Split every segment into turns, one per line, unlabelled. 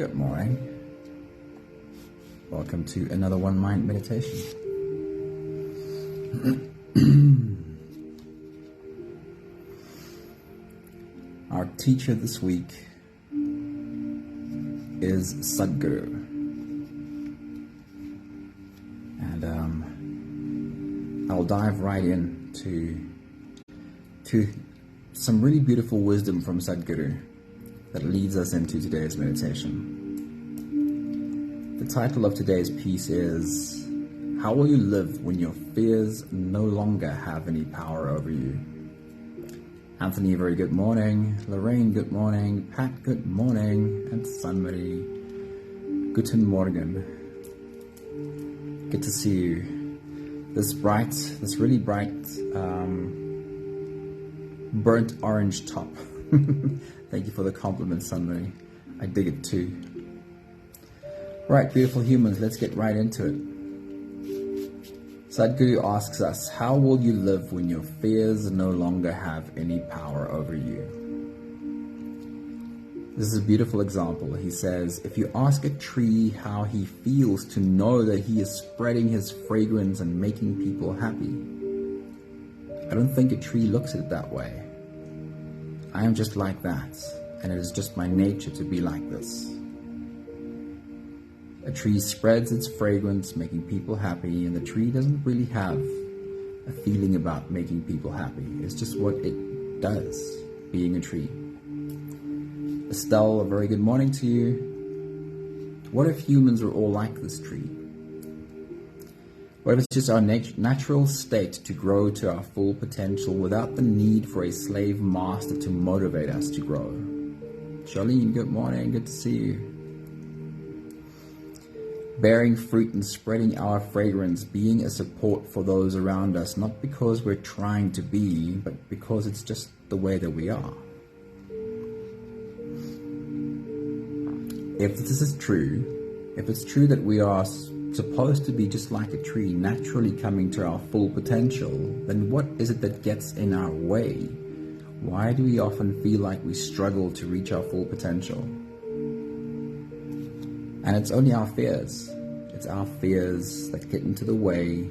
Good morning. Welcome to another One Mind meditation. Our teacher this week is Sadhguru. And I'll dive right into some really beautiful wisdom from Sadhguru that leads us into today's meditation. The title of today's piece is, How Will You Live When Your Fears No Longer Have Any Power Over You? Anthony, very good morning. Lorraine, good morning. Pat, good morning. And Sunmarie, guten Morgen. Good to see you. This really bright, burnt orange top. Thank you for the compliment, Sunmarie. I dig it too. Right, beautiful humans, let's get right into it. Sadhguru asks us, how will you live when your fears no longer have any power over you? This is a beautiful example. He says, if you ask a tree how he feels to know that he is spreading his fragrance and making people happy, I don't think a tree looks at it that way. I am just like that, and it is just my nature to be like this. A tree spreads its fragrance, making people happy, and the tree doesn't really have a feeling about making people happy. It's just what it does, being a tree. Estelle, a very good morning to you. What if humans are all like this tree? What if it's just our natural state to grow to our full potential without the need for a slave master to motivate us to grow? Charlene, good morning, good to see you. Bearing fruit and spreading our fragrance, being a support for those around us, not because we're trying to be, but because it's just the way that we are. If this is true, if it's true that we are supposed to be just like a tree, naturally coming to our full potential, then what is it that gets in our way? Why do we often feel like we struggle to reach our full potential? And it's only our fears. It's our fears that get into the way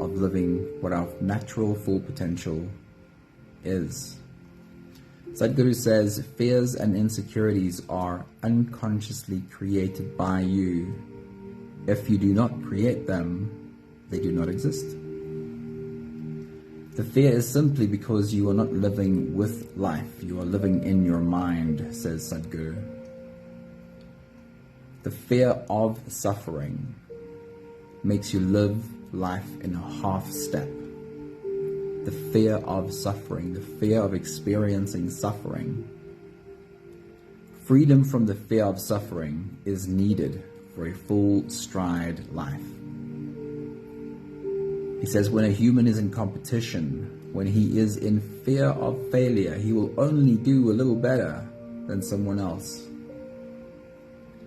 of living what our natural full potential is. Sadhguru says, fears and insecurities are unconsciously created by you. If you do not create them, they do not exist. The fear is simply because you are not living with life. You are living in your mind, says Sadhguru. The fear of suffering makes you live life in a half step. The fear of suffering, the fear of experiencing suffering. Freedom from the fear of suffering is needed for a full stride life. He says when a human is in competition, when he is in fear of failure, he will only do a little better than someone else.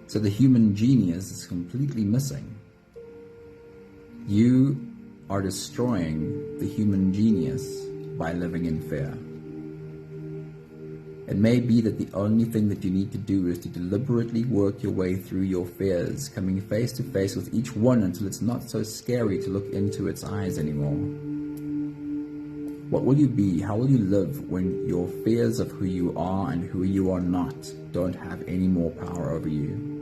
So the human genius is completely missing. You are destroying the human genius by living in fear. It may be that the only thing that you need to do is to deliberately work your way through your fears, coming face to face with each one until it's not so scary to look into its eyes anymore. What will you be? How will you live when your fears of who you are and who you are not don't have any more power over you?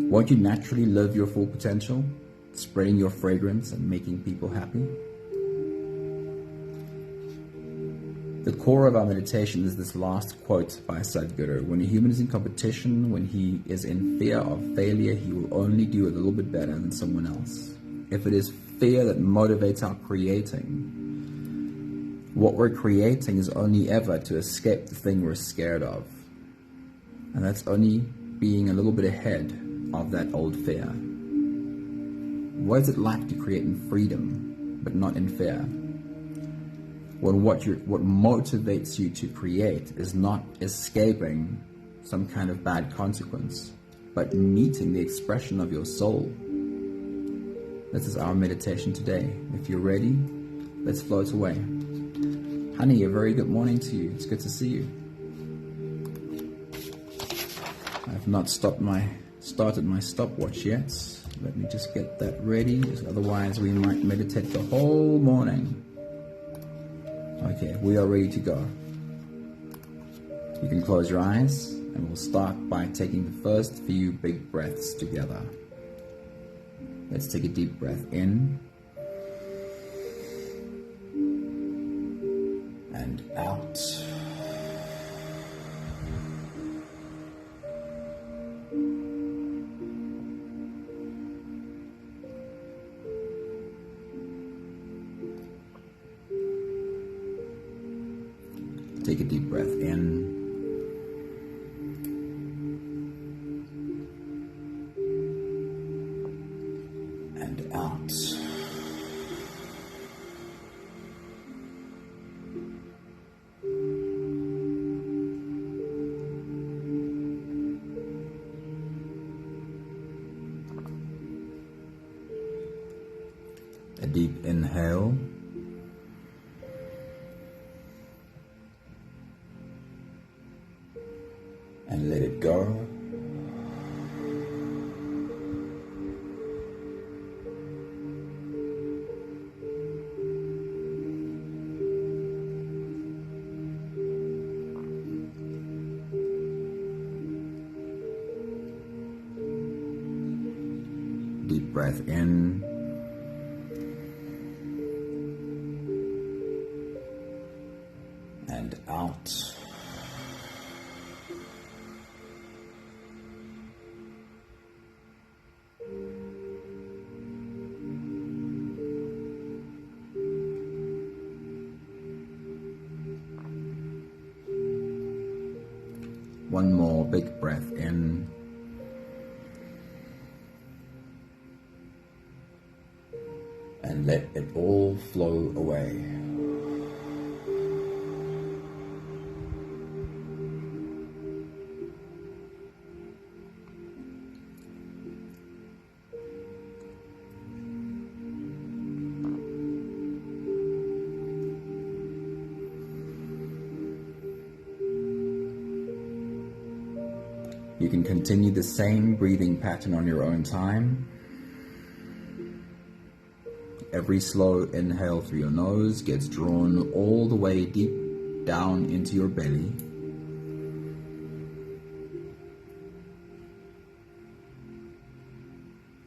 Won't you naturally live your full potential, spreading your fragrance and making people happy? The core of our meditation is this last quote by Sadhguru. When a human is in competition, when he is in fear of failure, he will only do a little bit better than someone else. If it is fear that motivates our creating, what we're creating is only ever to escape the thing we're scared of. And that's only being a little bit ahead of that old fear. What is it like to create in freedom, but not in fear? When what motivates you to create is not escaping some kind of bad consequence, but meeting the expression of your soul. This is our meditation today. If you're ready, let's float away. Honey, a very good morning to you. It's good to see you. I've not started my stopwatch yet. Let me just get that ready, otherwise we might meditate the whole morning. Okay, we are ready to go. You can close your eyes, and we'll start by taking the first few big breaths together. Let's take a deep breath in and out. Take a deep breath in and out. A deep inhale. And let it go. Deep breath in. And out. One more big breath in. And let it all flow away. You can continue the same breathing pattern on your own time. Every slow inhale through your nose gets drawn all the way deep down into your belly.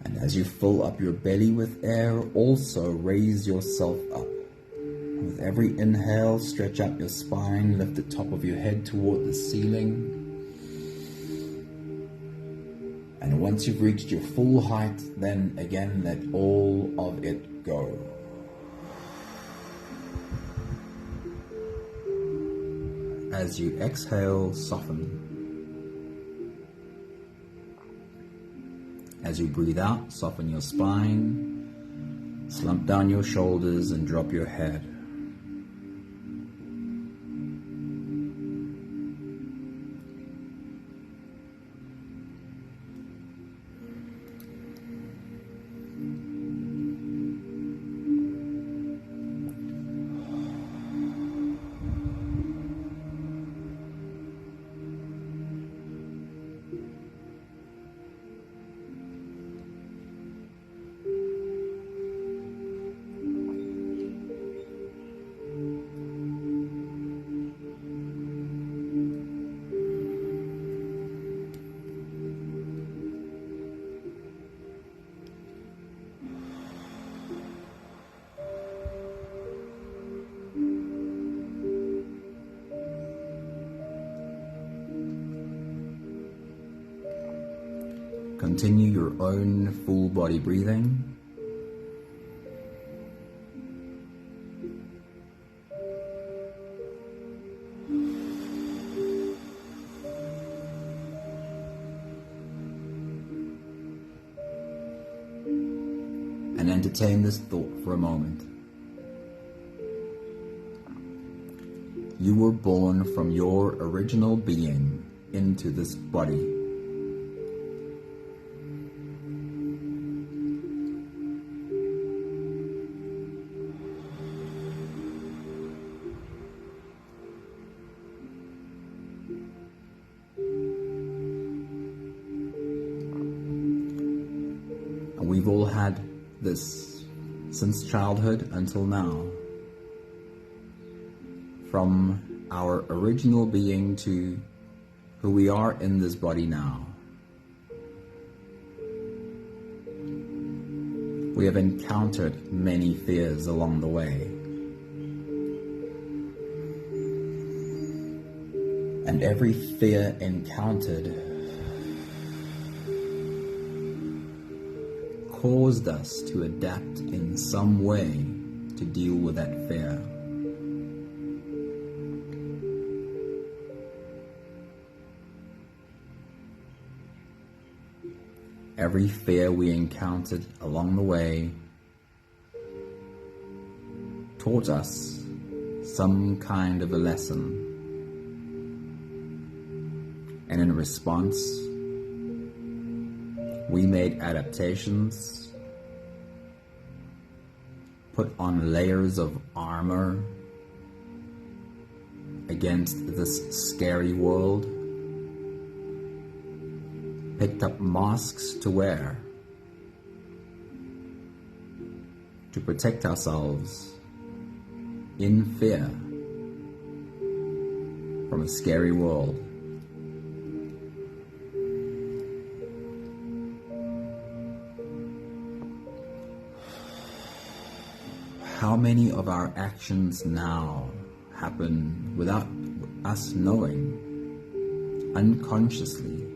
And as you fill up your belly with air, also raise yourself up. With every inhale, stretch out your spine, lift the top of your head toward the ceiling. And once you've reached your full height, then again let all of it go. As you exhale, soften. As you breathe out, soften your spine, slump down your shoulders and drop your head. Continue your own full body breathing. And entertain this thought for a moment. You were born from your original being into this body. We've all had this since childhood until now. From our original being to who we are in this body now. We have encountered many fears along the way. And every fear encountered caused us to adapt in some way to deal with that fear. Every fear we encountered along the way taught us some kind of a lesson. And in response, we made adaptations, put on layers of armor against this scary world, picked up masks to wear to protect ourselves in fear from a scary world. How many of our actions now happen without us knowing, unconsciously,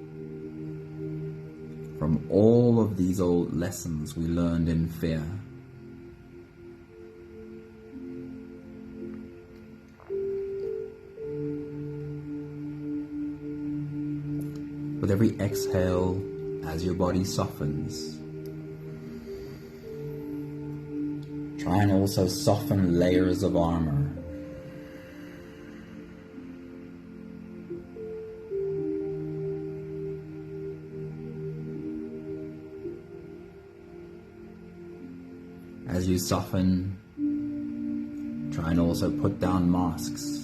from all of these old lessons we learned in fear? With every exhale, as your body softens, try and also soften layers of armor. As you soften, try and also put down masks.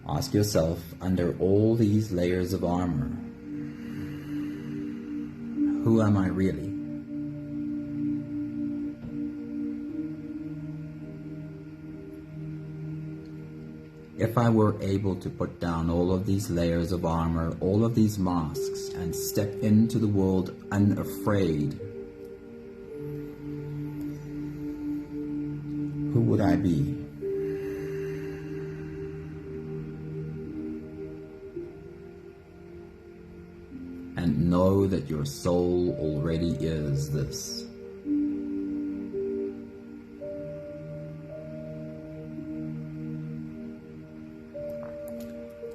Ask yourself, under all these layers of armor, who am I really? If I were able to put down all of these layers of armor, all of these masks, and step into the world unafraid, who would I be? And know that your soul already is this.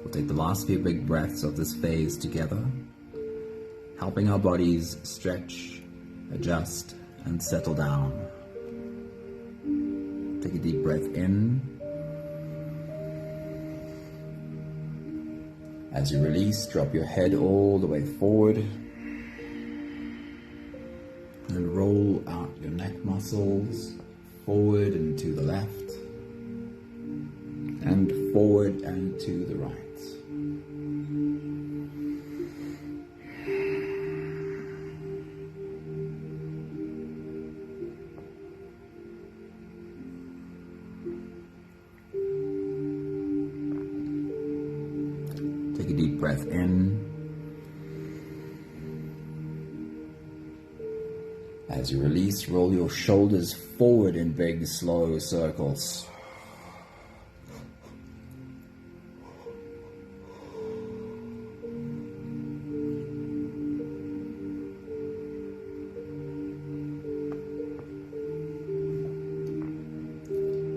We'll take the last few big breaths of this phase together, helping our bodies stretch, adjust, and settle down. Take a deep breath in. As you release, drop your head all the way forward and roll out your neck muscles forward and to the left and forward and to the right. Take a deep breath in. As you release, roll your shoulders forward in big, slow circles.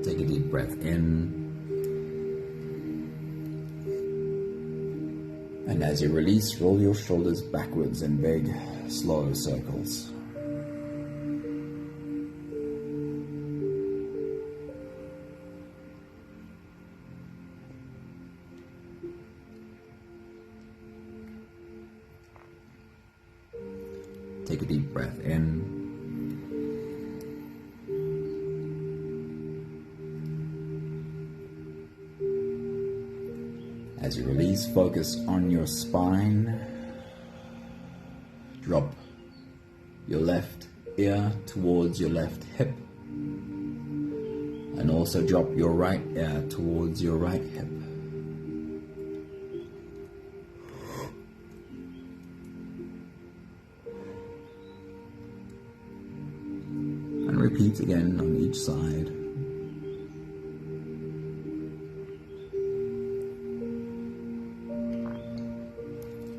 Take a deep breath in. And as you release, roll your shoulders backwards in big, slow circles. Take a deep breath in. As you release, focus on your spine. Drop your left ear towards your left hip. And also drop your right ear towards your right hip. And repeat again on each side.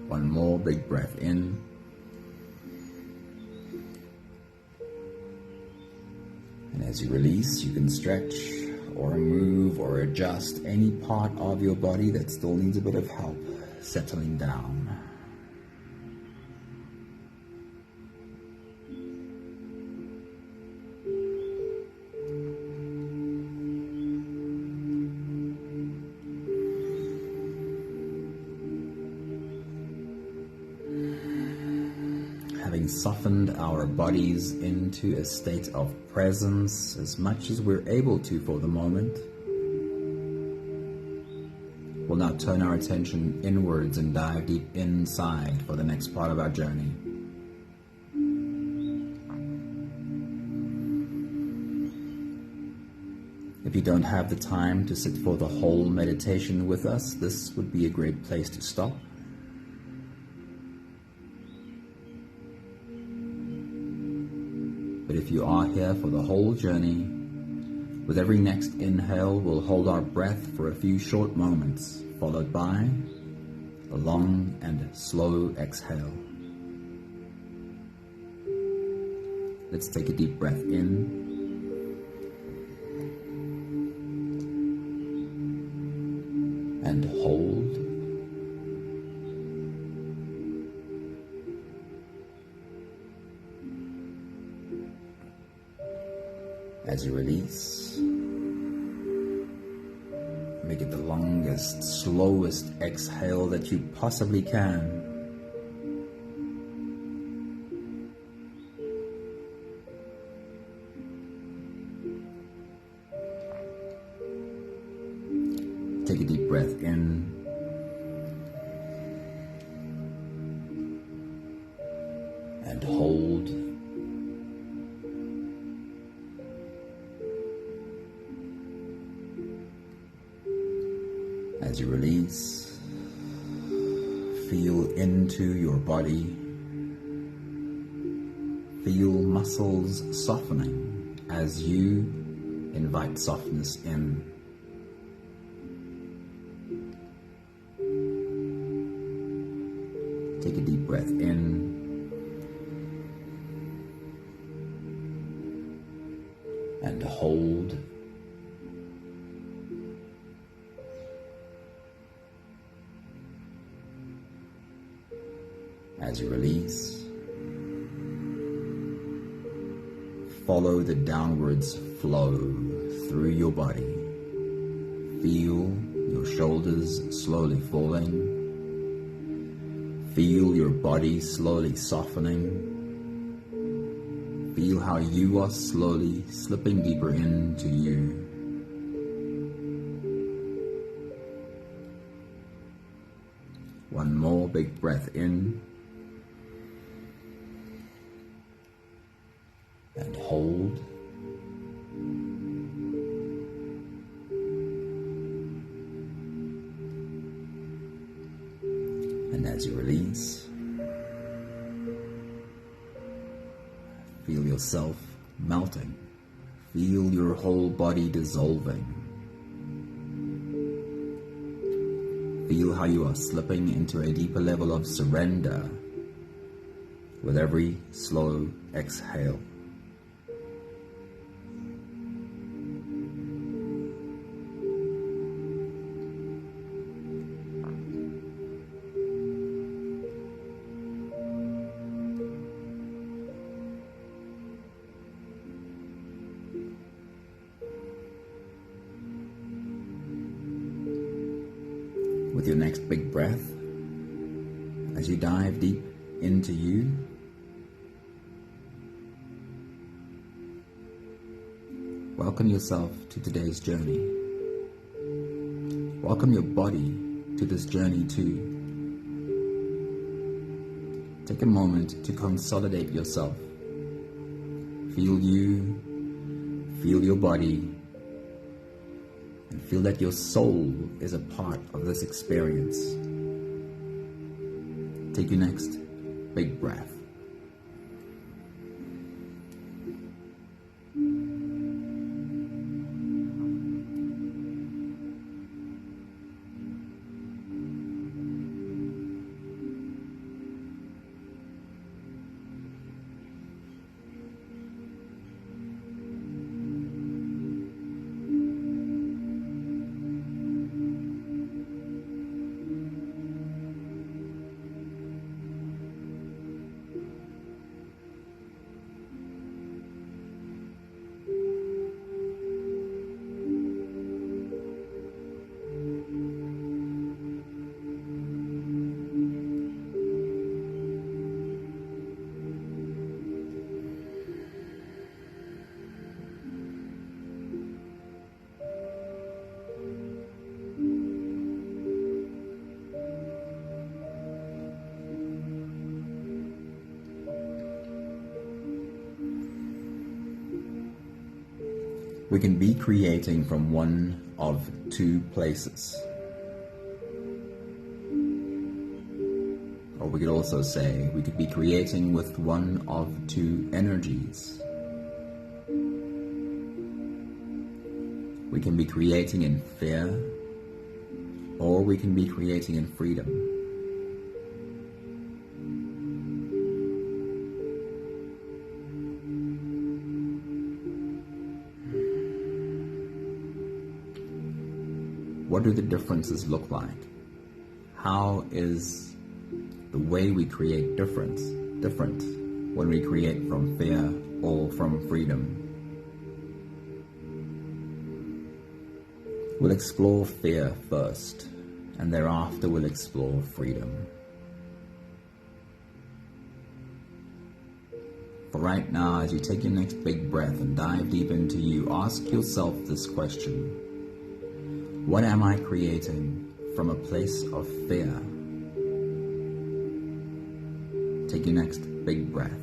One more big breath in. And as you release, you can stretch or move or adjust any part of your body that still needs a bit of help settling down. Having softened our bodies into a state of presence as much as we're able to for the moment, we'll now turn our attention inwards and dive deep inside for the next part of our journey. If you don't have the time to sit for the whole meditation with us, this would be a great place to stop. But if you are here for the whole journey, with every next inhale, we'll hold our breath for a few short moments, followed by a long and slow exhale. Let's take a deep breath in. And hold. As you release, make it the longest, slowest exhale that you possibly can. Take a deep breath in. And hold. As you release, feel into your body. Feel muscles softening as you invite softness in. Take a deep breath in. And hold. As you release, follow the downwards flow through your body. Feel your shoulders slowly falling. Feel your body slowly softening. Feel how you are slowly slipping deeper into you. One more big breath in. And hold. And as you release, feel yourself melting. Feel your whole body dissolving. Feel how you are slipping into a deeper level of surrender with every slow exhale. With your next big breath, as you dive deep into you, welcome yourself to today's journey. Welcome your body to this journey too. Take a moment to consolidate yourself. Feel you, feel your body, and feel that your soul is a part of this experience. Take your next big breath. We can be creating from one of two places. Or we could also say we could be creating with one of two energies. We can be creating in fear, or we can be creating in freedom. What do the differences look like? How is the way we create different when we create from fear or from freedom? We'll explore fear first, and thereafter we'll explore freedom. For right now, as you take your next big breath and dive deep into you, ask yourself this question. What am I creating from a place of fear? Take your next big breath.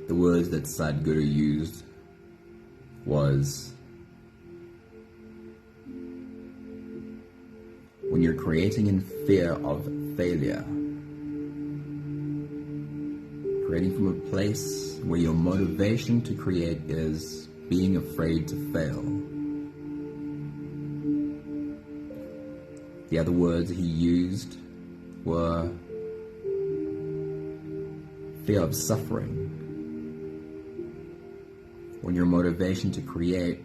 The words that Sadhguru used was, when you're creating in fear of failure, creating from a place where your motivation to create is being afraid to fail. The other words he used were fear of suffering. When your motivation to create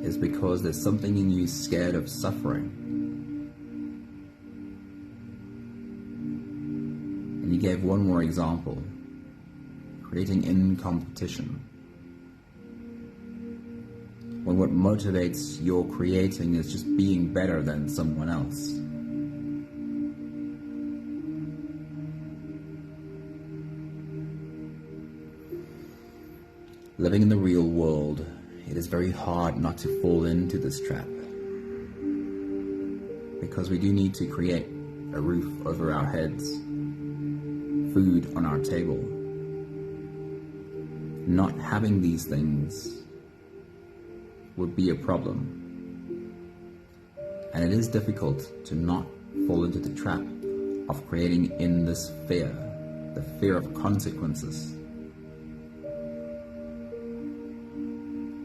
is because there's something in you scared of suffering. And he gave one more example, creating in competition. When what motivates your creating is just being better than someone else. Living in the real world, it is very hard not to fall into this trap. because we do need to create a roof over our heads, food on our table. Not having these things would be a problem. And it is difficult to not fall into the trap of creating in this fear, the fear of consequences.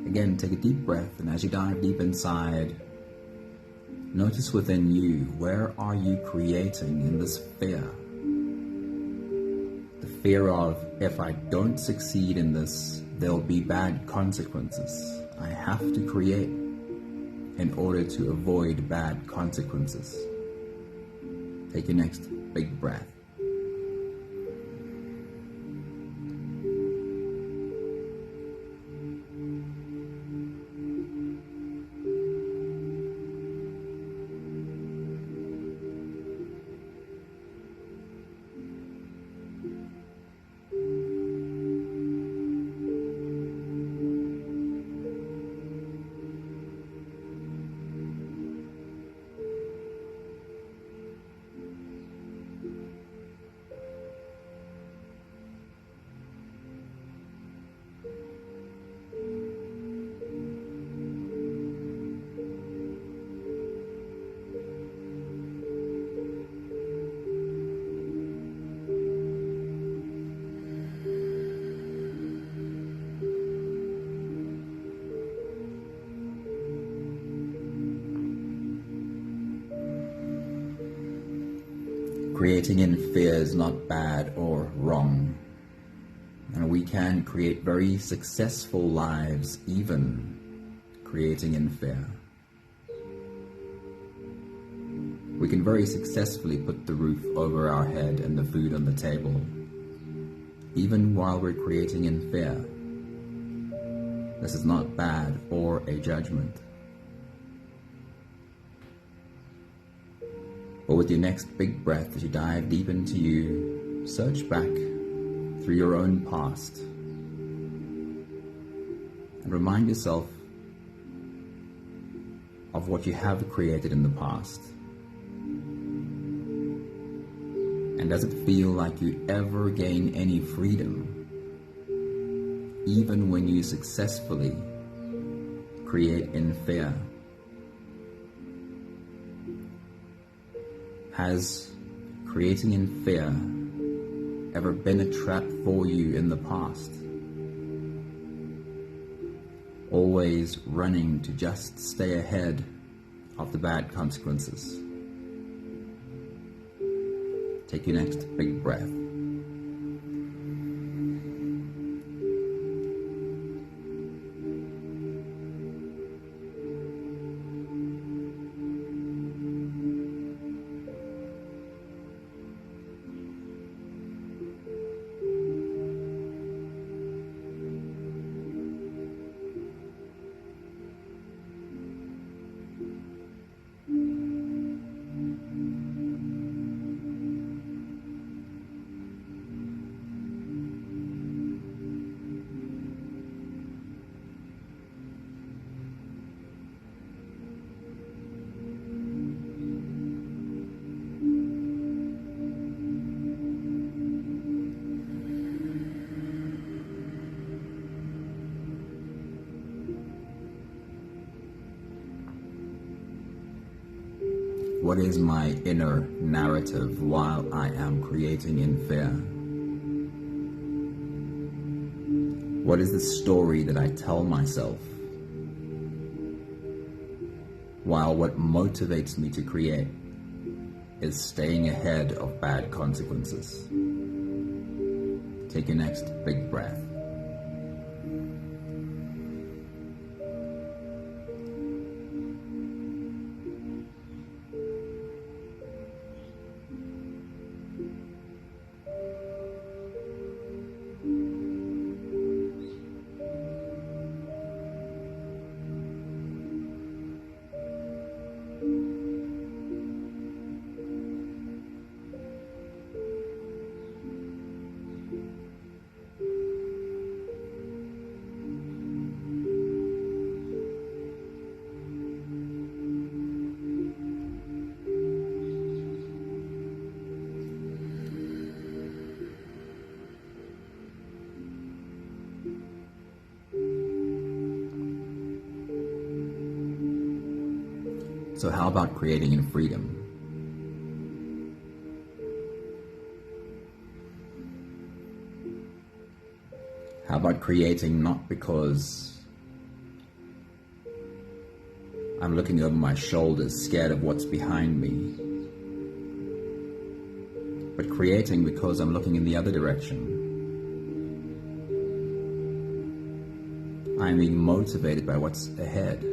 Again, take a deep breath, and as you dive deep inside, notice within you, where are you creating in this fear? The fear of, if I don't succeed in this, there'll be bad consequences. I have to create in order to avoid bad consequences. Take your next big breath. Creating in fear is not bad or wrong, and we can create very successful lives even creating in fear. We can very successfully put the roof over our head and the food on the table, even while we're creating in fear. This is not bad or a judgment. But with your next big breath, as you dive deep into you, search back through your own past and remind yourself of what you have created in the past. And does it feel like you ever gain any freedom, even when you successfully create in fear? Has creating in fear ever been a trap for you in the past? Always running to just stay ahead of the bad consequences. Take your next big breath. What is my inner narrative while I am creating in fear? What is the story that I tell myself? While what motivates me to create is staying ahead of bad consequences. Take your next big breath. So how about creating in freedom? How about creating not because I'm looking over my shoulders, scared of what's behind me, but creating because I'm looking in the other direction. I'm being motivated by what's ahead.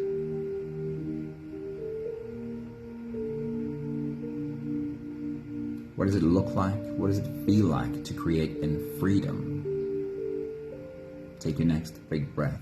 What does it look like? What does it feel like to create in freedom? Take your next big breath.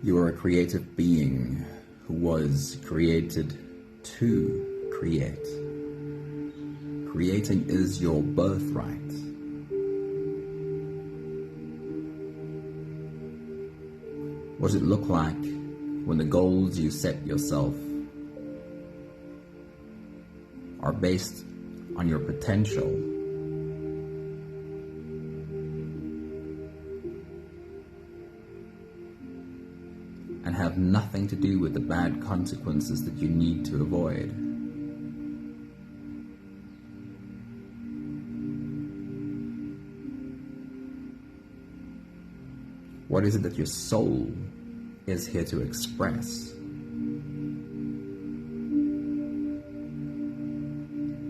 You are a creative being who was created to create. Creating is your birthright. What does it look like when the goals you set yourself are based on your potential and have nothing to do with the bad consequences that you need to avoid? What is it that your soul is here to express?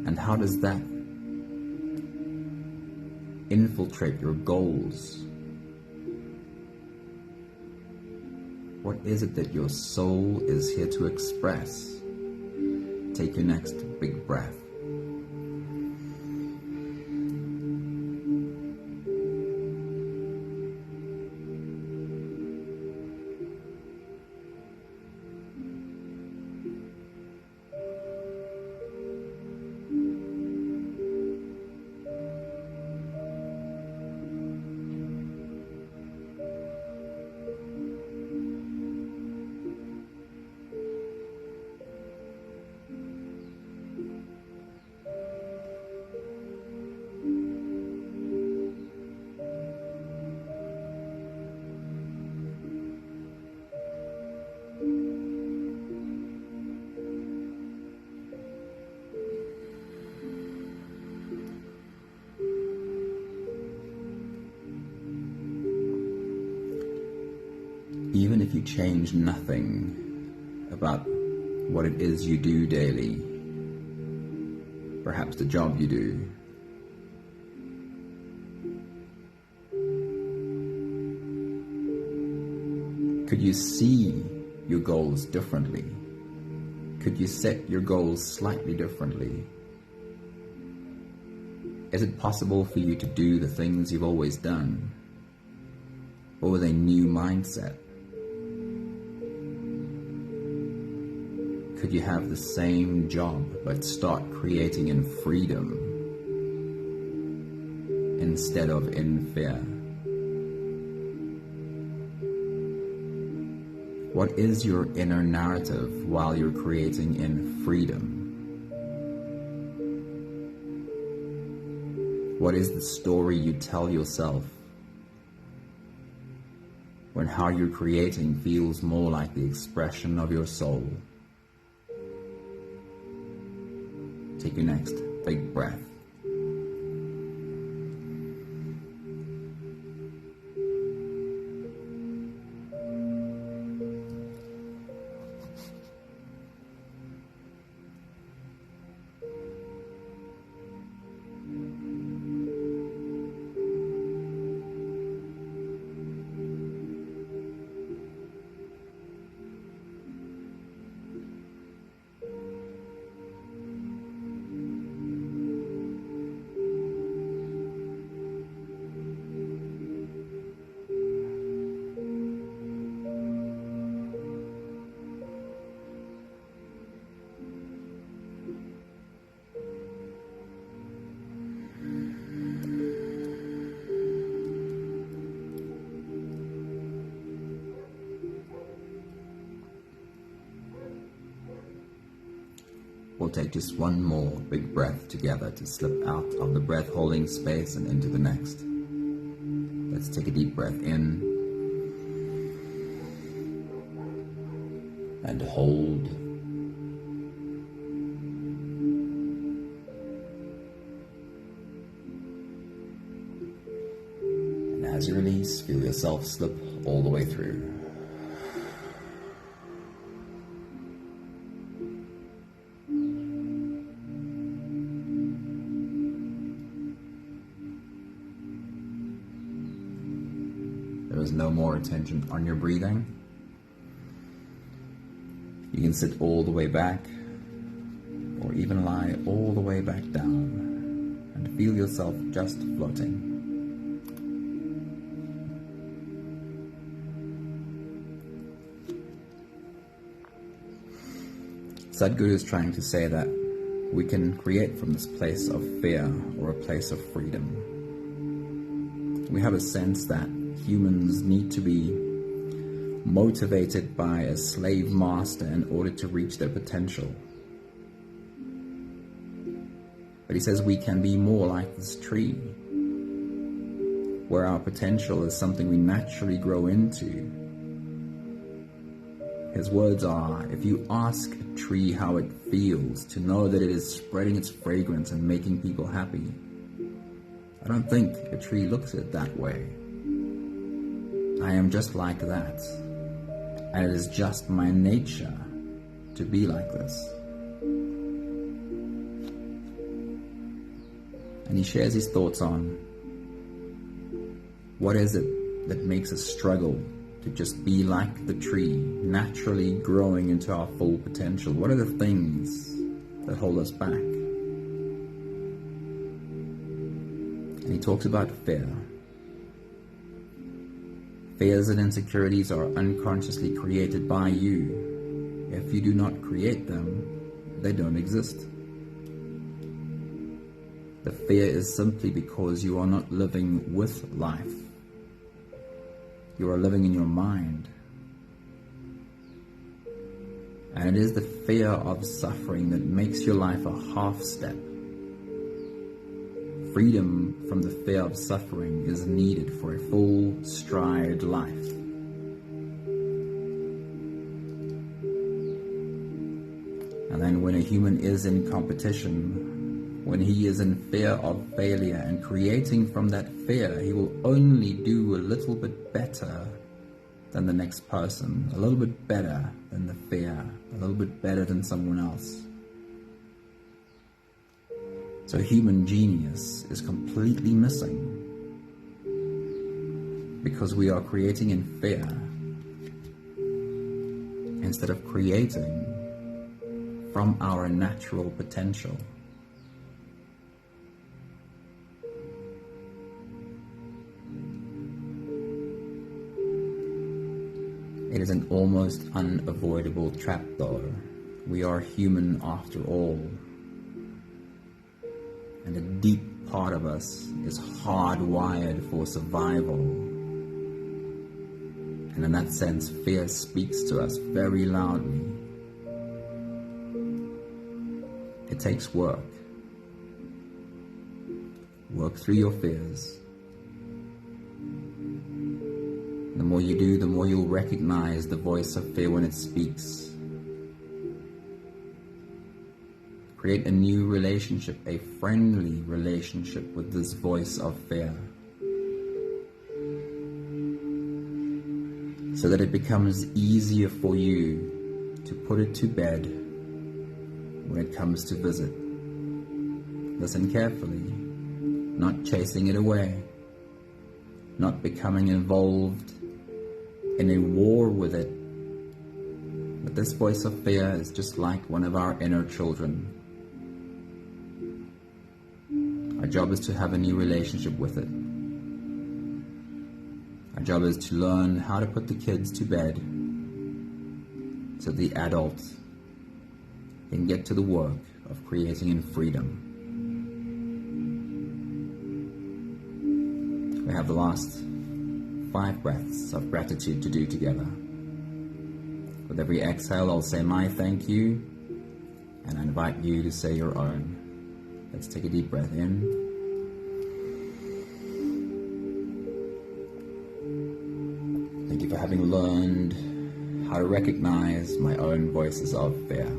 And how does that infiltrate your goals? What is it that your soul is here to express? Take your next big breath. Even if you change nothing about what it is you do daily, perhaps the job you do, could you see your goals differently? Could you set your goals slightly differently? Is it possible for you to do the things you've always done, or with a new mindset? Could you have the same job but start creating in freedom instead of in fear? What is your inner narrative while you're creating in freedom? What is the story you tell yourself when how you're creating feels more like the expression of your soul? Take your next big breath. take just one more big breath together to slip out of the breath holding space and into the next. Let's take a deep breath in and hold. And as you release, feel yourself slip all the way through. There is no more attention on your breathing. You can sit all the way back, or even lie all the way back down, and feel yourself just floating. Sadhguru is trying to say that we can create from this place of fear or a place of freedom. We have a sense that humans need to be motivated by a slave master in order to reach their potential. But he says we can be more like this tree, where our potential is something we naturally grow into. His words are, if you ask a tree how it feels to know that it is spreading its fragrance and making people happy, I don't think a tree looks at it that way. I am just like that, and it is just my nature to be like this. And he shares his thoughts on what is it that makes us struggle to just be like the tree, naturally growing into our full potential. What are the things that hold us back? And he talks about fear. Fears and insecurities are unconsciously created by you. If you do not create them, they don't exist. The fear is simply because you are not living with life. You are living in your mind. And it is the fear of suffering that makes your life a half step. Freedom from the fear of suffering is needed for a full stride life. And then when a human is in competition, when he is in fear of failure and creating from that fear, he will only do a little bit better than the next person, a little bit better than the fear, a little bit better than someone else. So human genius is completely missing because we are creating in fear instead of creating from our natural potential. It is an almost unavoidable trap though. We are human after all. And a deep part of us is hardwired for survival. And in that sense, fear speaks to us very loudly. It takes work. Work through your fears. The more you do, the more you'll recognize the voice of fear when it speaks. Create a new relationship, a friendly relationship with this voice of fear, so that it becomes easier for you to put it to bed when it comes to visit. Listen carefully, not chasing it away, not becoming involved in a war with it. But this voice of fear is just like one of our inner children. Our job is to have a new relationship with it. Our job is to learn how to put the kids to bed so the adults can get to the work of creating in freedom. We have the last 5 breaths of gratitude to do together. With every exhale, I'll say my thank you, And I invite you to say your own. Let's take a deep breath in. Thank you for having learned how to recognize my own voices of fear.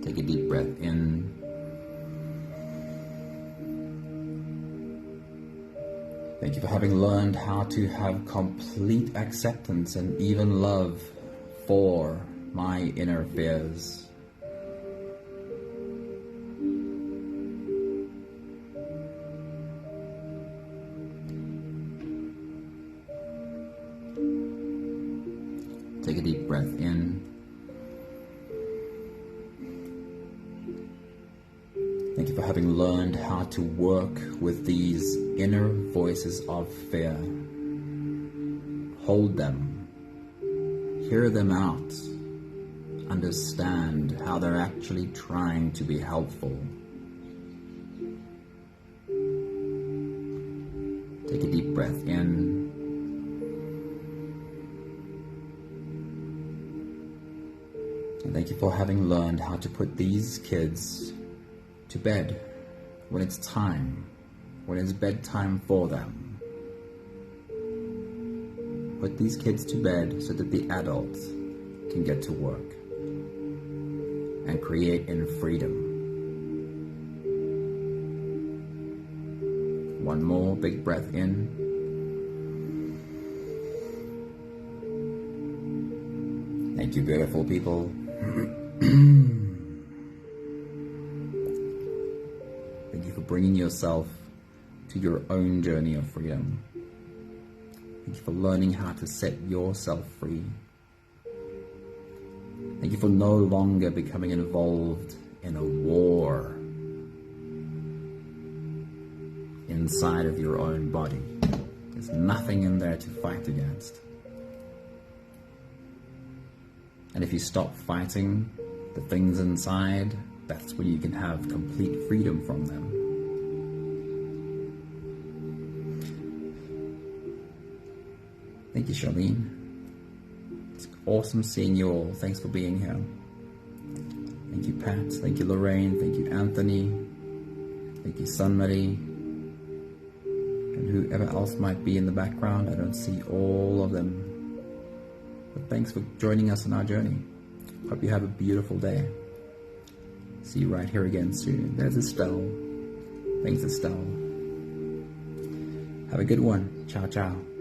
Take a deep breath in. Thank you for having learned how to have complete acceptance and even love for my inner fears. Take a deep breath in. Thank you for having learned how to work with these inner voices of fear. Hold them, hear them out, understand how they're actually trying to be helpful. Take a deep breath in. And thank you for having learned how to put these kids to bed when it's time, when it's bedtime for them. Put these kids to bed so that the adults can get to work and create in freedom. One more big breath in. Thank you, beautiful people. Thank you for bringing yourself to your own journey of freedom. Thank you for learning how to set yourself free. Thank you for no longer becoming involved in a war inside of your own body. There's nothing in there to fight against. And if you stop fighting the things inside, that's when you can have complete freedom from them. Thank you, Charlene. It's awesome seeing you all. Thanks for being here. Thank you, Pat. Thank you, Lorraine. Thank you, Anthony. Thank you, Sunmary. And whoever else might be in the background. I don't see all of them. But thanks for joining us on our journey. Hope you have a beautiful day. See you right here again soon. There's Estelle. Thanks, Estelle. Have a good one. Ciao, ciao.